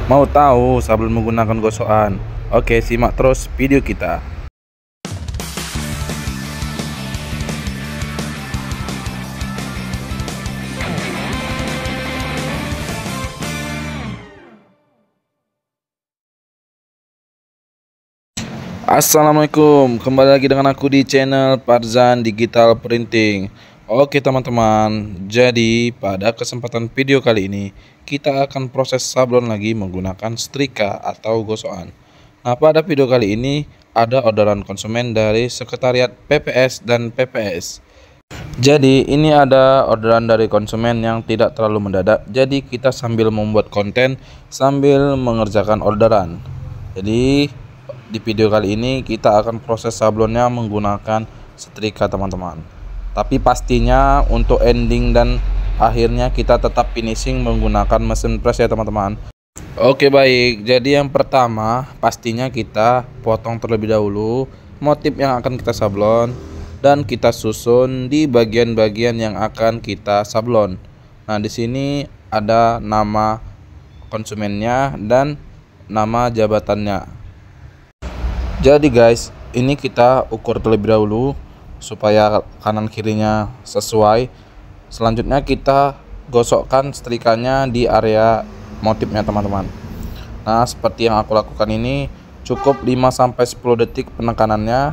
Mau tahu sablon menggunakan gosokan? Oke, simak terus video kita. Assalamualaikum, kembali lagi dengan aku di channel Farzan Digital Printing. Oke teman-teman, jadi pada kesempatan video kali ini kita akan proses sablon lagi menggunakan setrika atau gosokan. Nah, pada video kali ini ada orderan konsumen dari Sekretariat PPS dan PPS. Jadi ini ada orderan dari konsumen yang tidak terlalu mendadak, jadi kita sambil membuat konten sambil mengerjakan orderan. Jadi di video kali ini kita akan proses sablonnya menggunakan setrika teman-teman. Tapi pastinya untuk ending dan akhirnya kita tetap finishing menggunakan mesin press ya teman-teman. Oke baik, jadi yang pertama pastinya kita potong terlebih dahulu motif yang akan kita sablon dan kita susun di bagian-bagian yang akan kita sablon. Nah, di sini ada nama konsumennya dan nama jabatannya. Jadi guys, ini kita ukur terlebih dahulu supaya kanan kirinya sesuai. Selanjutnya kita gosokkan setrikanya di area motifnya teman-teman. Nah, seperti yang aku lakukan ini cukup 5-10 detik penekanannya.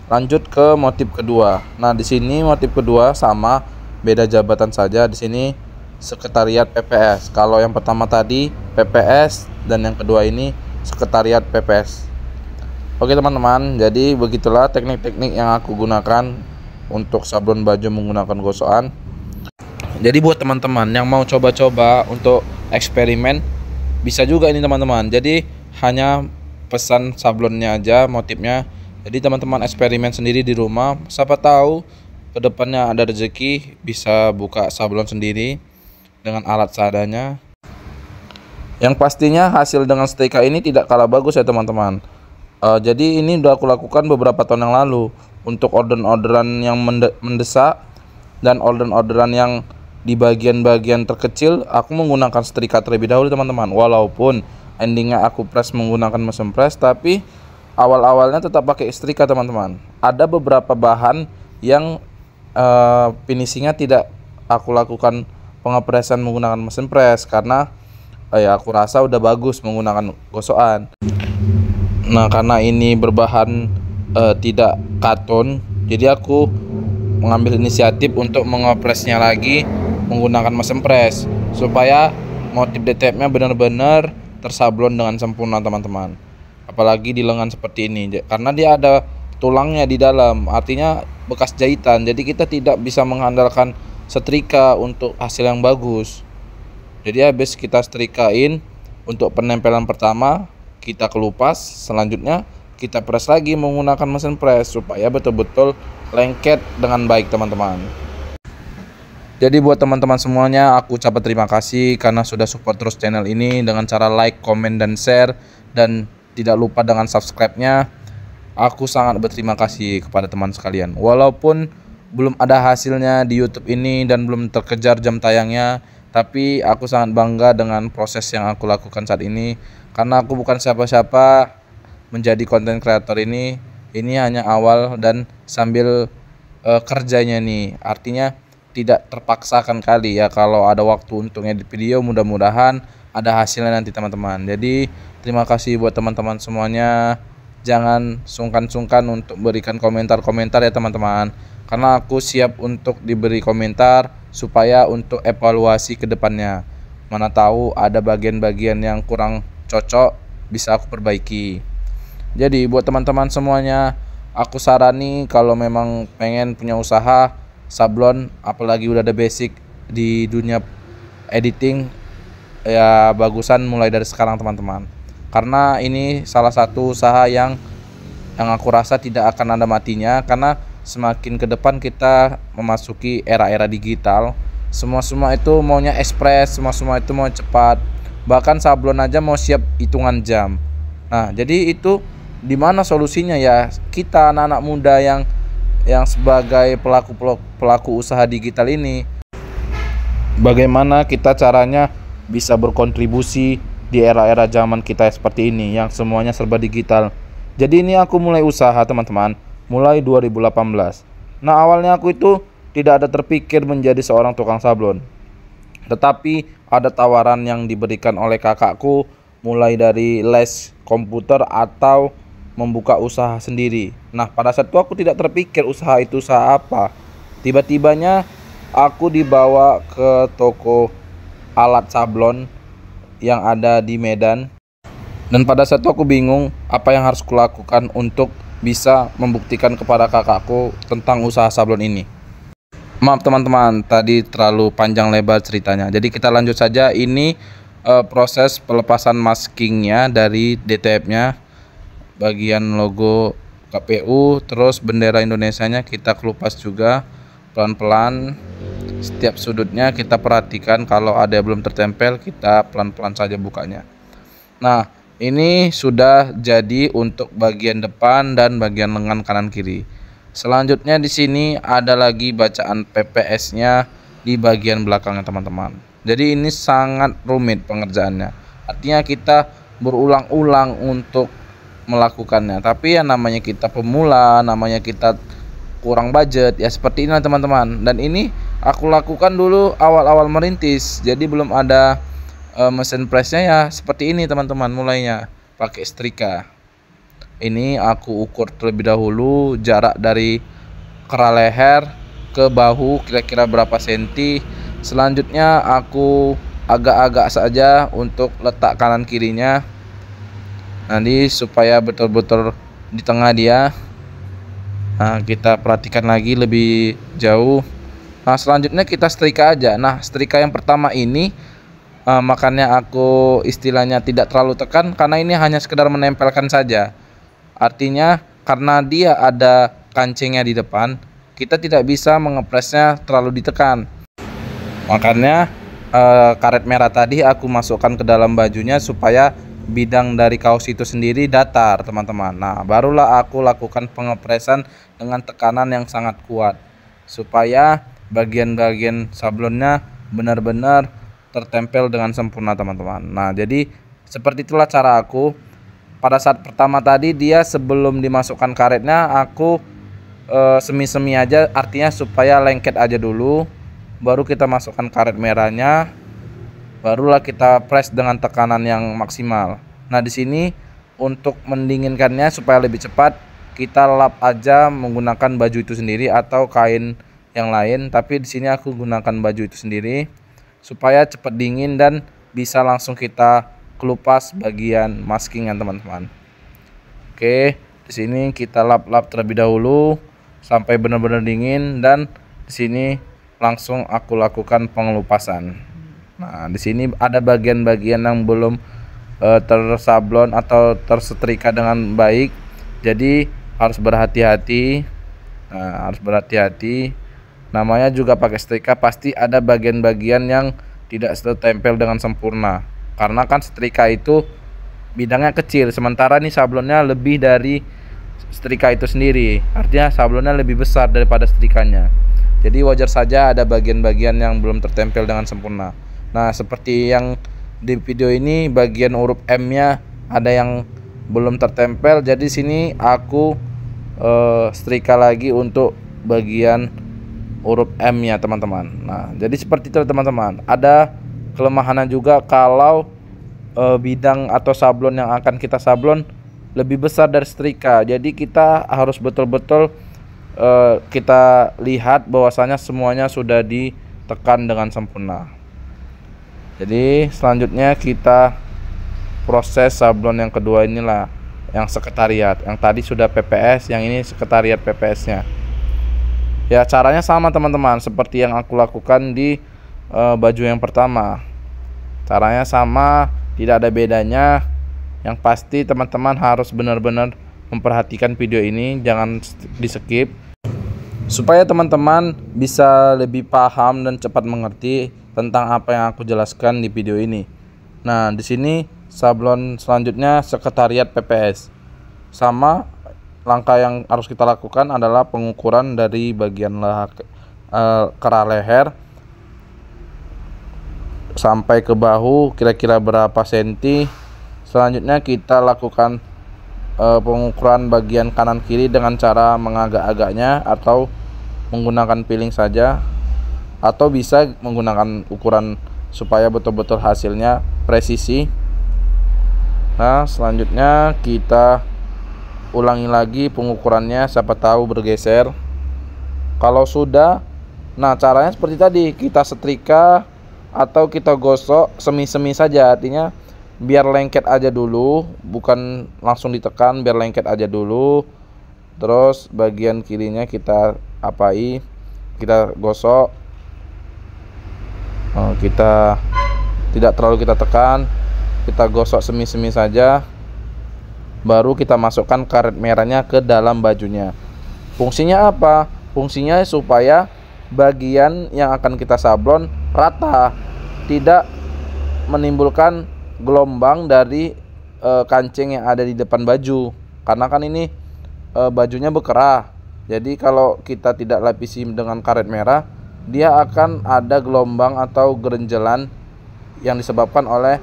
Lanjut ke motif kedua. Nah, di sini motif kedua sama, beda jabatan saja. Di sini Sekretariat PPS. Kalau yang pertama tadi PPS dan yang kedua ini Sekretariat PPS. Oke teman-teman, jadi begitulah teknik-teknik yang aku gunakan untuk sablon baju menggunakan gosokan. Jadi buat teman-teman yang mau coba-coba untuk eksperimen, bisa juga ini teman-teman. Jadi hanya pesan sablonnya aja, motifnya. Jadi teman-teman eksperimen sendiri di rumah. Siapa tahu kedepannya ada rezeki bisa buka sablon sendiri dengan alat seadanya. Yang pastinya hasil dengan setrika ini tidak kalah bagus ya teman-teman. Jadi ini udah aku lakukan beberapa tahun yang lalu untuk orderan-orderan yang mendesak dan orderan-orderan yang di bagian-bagian terkecil aku menggunakan setrika terlebih dahulu teman-teman. Walaupun endingnya aku press menggunakan mesin press, tapi awal-awalnya tetap pakai setrika teman-teman. Ada beberapa bahan yang finishingnya tidak aku lakukan pengepresan menggunakan mesin press karena ya aku rasa udah bagus menggunakan gosokan. Nah, karena ini berbahan tidak katon, jadi aku mengambil inisiatif untuk mengopresnya lagi menggunakan mesin press supaya motif detailnya benar-benar tersablon dengan sempurna teman-teman. Apalagi di lengan seperti ini, karena dia ada tulangnya di dalam, artinya bekas jahitan. Jadi kita tidak bisa mengandalkan setrika untuk hasil yang bagus. Jadi habis kita setrikain untuk penempelan pertama, kita kelupas, selanjutnya kita press lagi menggunakan mesin press supaya betul-betul lengket dengan baik teman-teman. Jadi buat teman-teman semuanya, aku ucapkan terima kasih karena sudah support terus channel ini dengan cara like, komen, dan share, dan tidak lupa dengan subscribe-nya. Aku sangat berterima kasih kepada teman sekalian. Walaupun belum ada hasilnya di YouTube ini dan belum terkejar jam tayangnya, tapi aku sangat bangga dengan proses yang aku lakukan saat ini. Karena aku bukan siapa-siapa menjadi konten kreator ini hanya awal dan sambil kerjanya nih. Artinya tidak terpaksakan kali ya kalau ada waktu untuk edit video, mudah-mudahan ada hasilnya nanti teman-teman. Jadi terima kasih buat teman-teman semuanya. Jangan sungkan-sungkan untuk berikan komentar-komentar ya teman-teman. Karena aku siap untuk diberi komentar supaya untuk evaluasi ke depannya. Mana tahu ada bagian-bagian yang kurang cocok bisa aku perbaiki. Jadi buat teman-teman semuanya, aku sarani kalau memang pengen punya usaha sablon, apalagi udah ada basic di dunia editing, ya bagusan mulai dari sekarang teman-teman. Karena ini salah satu usaha yang aku rasa tidak akan ada matinya, karena semakin ke depan kita memasuki era-era digital, semua itu maunya ekspres, semua itu mau cepat. Bahkan sablon aja mau siap hitungan jam. Nah, jadi itu di mana solusinya ya? Kita anak-anak muda yang sebagai pelaku usaha digital ini, bagaimana kita caranya bisa berkontribusi di era-era zaman kita seperti ini yang semuanya serba digital. Jadi ini aku mulai usaha teman-teman, mulai 2018. Nah, awalnya aku itu tidak ada terpikir menjadi seorang tukang sablon. Tetapi ada tawaran yang diberikan oleh kakakku, mulai dari les komputer atau membuka usaha sendiri. Nah, pada saat itu aku tidak terpikir usaha itu usaha apa. Tiba-tibanya aku dibawa ke toko alat sablon yang ada di Medan. Dan pada saat itu aku bingung apa yang harus kulakukan untuk bisa membuktikan kepada kakakku tentang usaha sablon ini. Maaf teman-teman, tadi terlalu panjang lebar ceritanya. Jadi kita lanjut saja. Ini proses pelepasan maskingnya dari DTF-nya, bagian logo KPU, terus bendera Indonesianya kita kelupas juga pelan-pelan. Setiap sudutnya kita perhatikan, kalau ada yang belum tertempel kita pelan-pelan saja bukanya. Nah, ini sudah jadi untuk bagian depan dan bagian lengan kanan kiri. Selanjutnya di sini ada lagi bacaan PPS-nya di bagian belakangnya teman-teman. Jadi ini sangat rumit pengerjaannya. Artinya kita berulang-ulang untuk melakukannya. Tapi ya namanya kita pemula, namanya kita kurang budget, ya seperti ini teman-teman. Dan ini aku lakukan dulu awal-awal merintis. Jadi belum ada mesin pressnya, ya seperti ini teman-teman. Mulainya pakai setrika. Ini aku ukur terlebih dahulu jarak dari kera leher ke bahu kira-kira berapa senti. Selanjutnya aku agak-agak saja untuk letak kanan kirinya, nanti supaya betul-betul di tengah dia. Nah, kita perhatikan lagi lebih jauh. Nah, selanjutnya kita setrika aja. Nah, setrika yang pertama ini makanya aku istilahnya tidak terlalu tekan, karena ini hanya sekedar menempelkan saja. Artinya karena dia ada kancingnya di depan, kita tidak bisa mengepresnya terlalu ditekan. Makanya karet merah tadi aku masukkan ke dalam bajunya supaya bidang dari kaos itu sendiri datar teman-teman. Nah, barulah aku lakukan pengepresan dengan tekanan yang sangat kuat supaya bagian-bagian sablonnya benar-benar tertempel dengan sempurna teman-teman. Nah, jadi seperti itulah cara aku. Pada saat pertama tadi dia sebelum dimasukkan karetnya aku semi-semi aja, artinya supaya lengket aja dulu, baru kita masukkan karet merahnya, barulah kita press dengan tekanan yang maksimal. Nah, di sini untuk mendinginkannya supaya lebih cepat, kita lap aja menggunakan baju itu sendiri atau kain yang lain, tapi di sini aku gunakan baju itu sendiri supaya cepat dingin dan bisa langsung kita kelupas bagian maskingnya teman-teman. Oke, di sini kita lap-lap terlebih dahulu sampai benar-benar dingin, dan di sini langsung aku lakukan pengelupasan. Nah, di sini ada bagian-bagian yang belum tersablon atau tersetrika dengan baik, jadi harus berhati-hati. Nah, harus berhati-hati. Namanya juga pakai setrika, pasti ada bagian-bagian yang tidak tertempel dengan sempurna. Karena kan setrika itu bidangnya kecil, sementara nih sablonnya lebih dari setrika itu sendiri. Artinya sablonnya lebih besar daripada setrikanya. Jadi wajar saja ada bagian-bagian yang belum tertempel dengan sempurna. Nah, seperti yang di video ini bagian huruf M-nya ada yang belum tertempel. Jadi sini aku setrika lagi untuk bagian huruf M-nya teman-teman. Nah, jadi seperti itu teman-teman. Ada kelemahannya juga kalau bidang atau sablon yang akan kita sablon lebih besar dari setrika. Jadi kita harus betul-betul kita lihat bahwasanya semuanya sudah ditekan dengan sempurna. Jadi selanjutnya kita proses sablon yang kedua, inilah yang sekretariat. Yang tadi sudah PPS, yang ini sekretariat PPS-nya. Ya, caranya sama teman-teman seperti yang aku lakukan di baju yang pertama. Caranya sama, tidak ada bedanya. Yang pasti teman-teman harus benar-benar memperhatikan video ini, jangan di-skip, supaya teman-teman bisa lebih paham dan cepat mengerti tentang apa yang aku jelaskan di video ini. Nah, di sini sablon selanjutnya sekretariat PPS. Sama, langkah yang harus kita lakukan adalah pengukuran dari bagian kera leher sampai ke bahu kira-kira berapa senti. Selanjutnya kita lakukan pengukuran bagian kanan kiri dengan cara mengagak-agaknya atau menggunakan piling saja, atau bisa menggunakan ukuran supaya betul-betul hasilnya presisi. Nah, selanjutnya kita ulangi lagi pengukurannya, siapa tahu bergeser. Kalau sudah, nah caranya seperti tadi, kita setrika atau kita gosok semi-semi saja, artinya biar lengket aja dulu, bukan langsung ditekan, biar lengket aja dulu. Terus bagian kirinya kita apai, kita gosok. Kita tidak terlalu kita tekan, kita gosok semi-semi saja. Baru kita masukkan karet merahnya ke dalam bajunya. Fungsinya apa? Fungsinya supaya bagian yang akan kita sablon rata, tidak menimbulkan gelombang dari kancing yang ada di depan baju. Karena kan ini bajunya bekerah. Jadi kalau kita tidak lapisi dengan karet merah, dia akan ada gelombang atau gerenjelan yang disebabkan oleh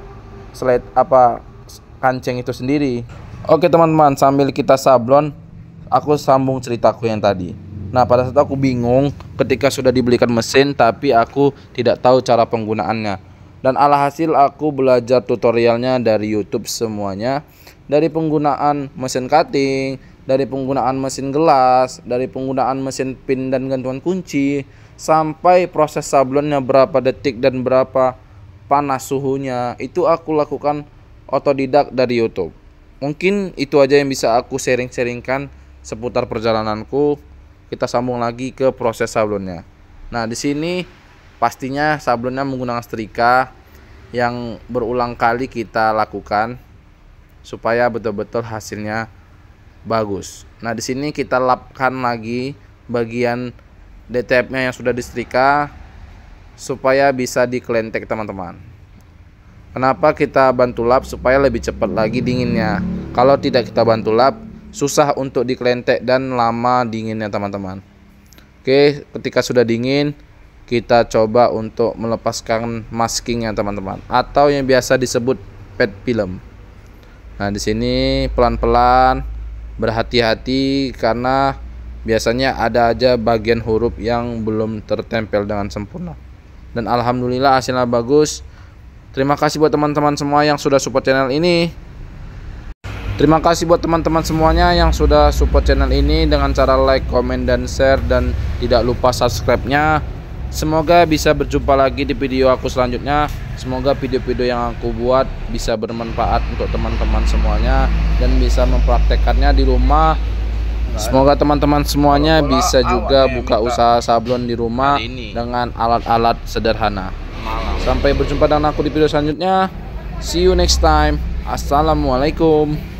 kancing itu sendiri. Oke teman-teman, sambil kita sablon, aku sambung ceritaku yang tadi. Nah, pada saat aku bingung ketika sudah dibelikan mesin tapi aku tidak tahu cara penggunaannya. Dan alhasil aku belajar tutorialnya dari YouTube semuanya. Dari penggunaan mesin cutting, dari penggunaan mesin gelas, dari penggunaan mesin pin dan gantungan kunci, sampai proses sablonnya berapa detik dan berapa panas suhunya, itu aku lakukan otodidak dari YouTube. Mungkin itu aja yang bisa aku sharing-sharingkan seputar perjalananku. Kita sambung lagi ke proses sablonnya. Nah, di sini pastinya sablonnya menggunakan setrika yang berulang kali kita lakukan supaya betul-betul hasilnya bagus. Nah, di sini kita lapkan lagi bagian DTF-nya yang sudah disetrika supaya bisa dikelentek teman-teman. Kenapa kita bantu lap? Supaya lebih cepat lagi dinginnya. Kalau tidak kita bantu lap, susah untuk dikelentek dan lama dinginnya teman-teman. Oke, ketika sudah dingin, kita coba untuk melepaskan maskingnya teman-teman, atau yang biasa disebut pad film. Nah, di sini pelan-pelan, berhati-hati karena biasanya ada aja bagian huruf yang belum tertempel dengan sempurna. Dan alhamdulillah hasilnya bagus. Terima kasih buat teman-teman semua yang sudah support channel ini. Terima kasih buat teman-teman semuanya yang sudah support channel ini dengan cara like, komen, dan share, dan tidak lupa subscribe-nya. Semoga bisa berjumpa lagi di video aku selanjutnya. Semoga video-video yang aku buat bisa bermanfaat untuk teman-teman semuanya dan bisa mempraktekkannya di rumah. Semoga teman-teman semuanya bisa juga buka usaha sablon di rumah dengan alat-alat sederhana. Sampai berjumpa dengan aku di video selanjutnya. See you next time. Assalamualaikum.